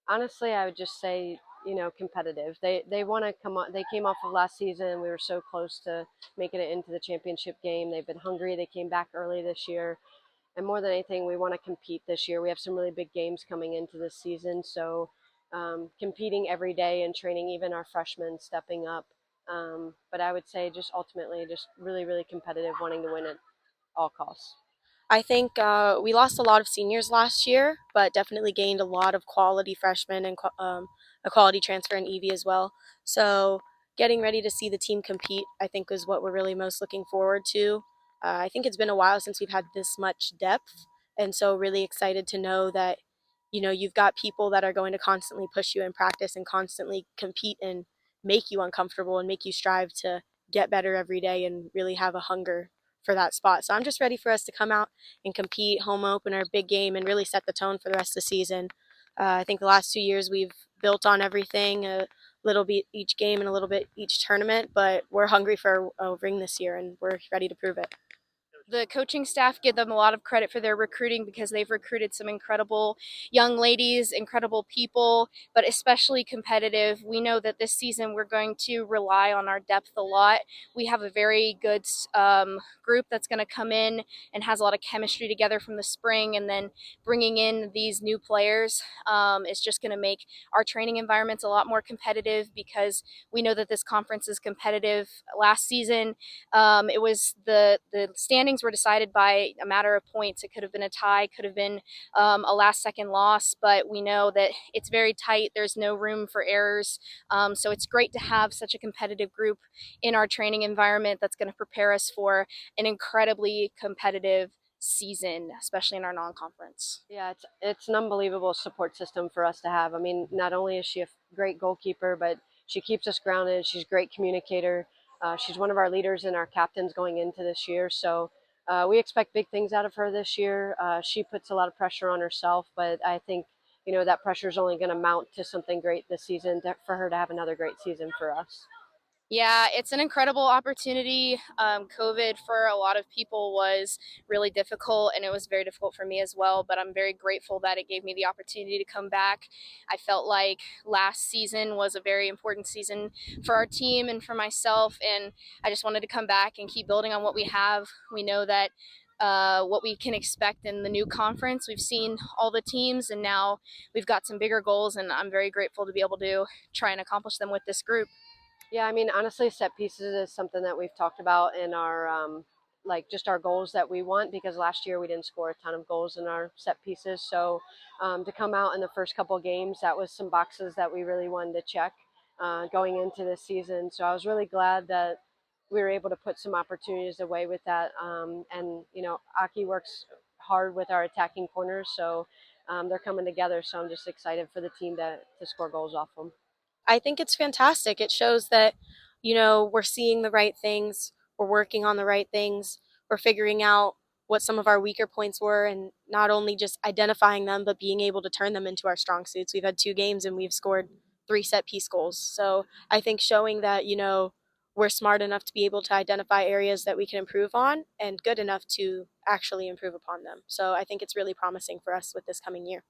Honestly, I would just say, competitive. They want to come on. They came off of last season. We were so close to making it into the championship game. They've been hungry. They came back early this year. And more than anything, we want to compete this year. We have some really big games coming into this season. So competing every day and training, even our freshmen stepping up. But I would say just ultimately just really, really competitive, wanting to win at all costs. I think we lost a lot of seniors last year, but definitely gained a lot of quality freshmen and a quality transfer in Evie as well. So getting ready to see the team compete, I think, is what we're really most looking forward to. I think it's been a while since we've had this much depth, and so really excited to know that you've got people that are going to constantly push you in practice and constantly compete and make you uncomfortable and make you strive to get better every day and really have a hunger for that spot. So I'm just ready for us to come out and compete, home opener, big game, and really set the tone for the rest of the season. I think the last 2 years we've built on everything a little bit each game and a little bit each tournament, but we're hungry for a ring this year and we're ready to prove it. The coaching staff give them a lot of credit for their recruiting because they've recruited some incredible young ladies, incredible people, but especially competitive. We know that this season we're going to rely on our depth a lot. We have a very good group that's going to come in and has a lot of chemistry together from the spring, and then bringing in these new players is just going to make our training environments a lot more competitive because we know that this conference is competitive. Last season, it was the standings were decided by a matter of points. It could have been a tie, could have been a last second loss, but we know that it's very tight. There's no room for errors. So it's great to have such a competitive group in our training environment that's going to prepare us for an incredibly competitive season, especially in our non-conference. Yeah, it's an unbelievable support system for us to have. I mean, not only is she a great goalkeeper, but she keeps us grounded. She's a great communicator. She's one of our leaders and our captains going into this year. So we expect big things out of her this year. She puts a lot of pressure on herself, but I think that pressure is only going to mount to something great this season for her to have another great season for us. Yeah, it's an incredible opportunity. COVID for a lot of people was really difficult, and it was very difficult for me as well. But I'm very grateful that it gave me the opportunity to come back. I felt like last season was a very important season for our team and for myself, and I just wanted to come back and keep building on what we have. We know that what we can expect in the new conference. We've seen all the teams, and now we've got some bigger goals, and I'm very grateful to be able to try and accomplish them with this group. Yeah, I mean, honestly, set pieces is something that we've talked about in our like just our goals that we want because last year we didn't score a ton of goals in our set pieces. So to come out in the first couple of games, that was some boxes that we really wanted to check going into this season. So I was really glad that we were able to put some opportunities away with that. And Aki works hard with our attacking corners, so they're coming together. So I'm just excited for the team to score goals off them. I think it's fantastic. It shows that, we're seeing the right things, we're working on the right things, we're figuring out what some of our weaker points were, and not only just identifying them, but being able to turn them into our strong suits. We've had 2 games and we've scored 3 set piece goals. So I think showing that, we're smart enough to be able to identify areas that we can improve on and good enough to actually improve upon them. So I think it's really promising for us with this coming year.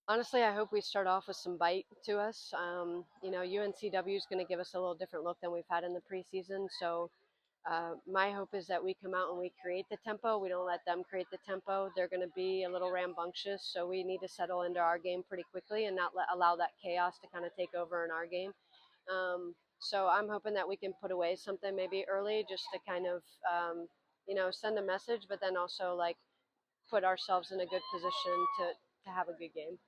Honestly, I hope we start off with some bite to us. UNCW is going to give us a little different look than we've had in the preseason. So, my hope is that we come out and we create the tempo. We don't let them create the tempo. They're going to be a little rambunctious. So, we need to settle into our game pretty quickly and not allow that chaos to kind of take over in our game. So, I'm hoping that we can put away something maybe early just to kind of, send a message, but then also like put ourselves in a good position to have a good game.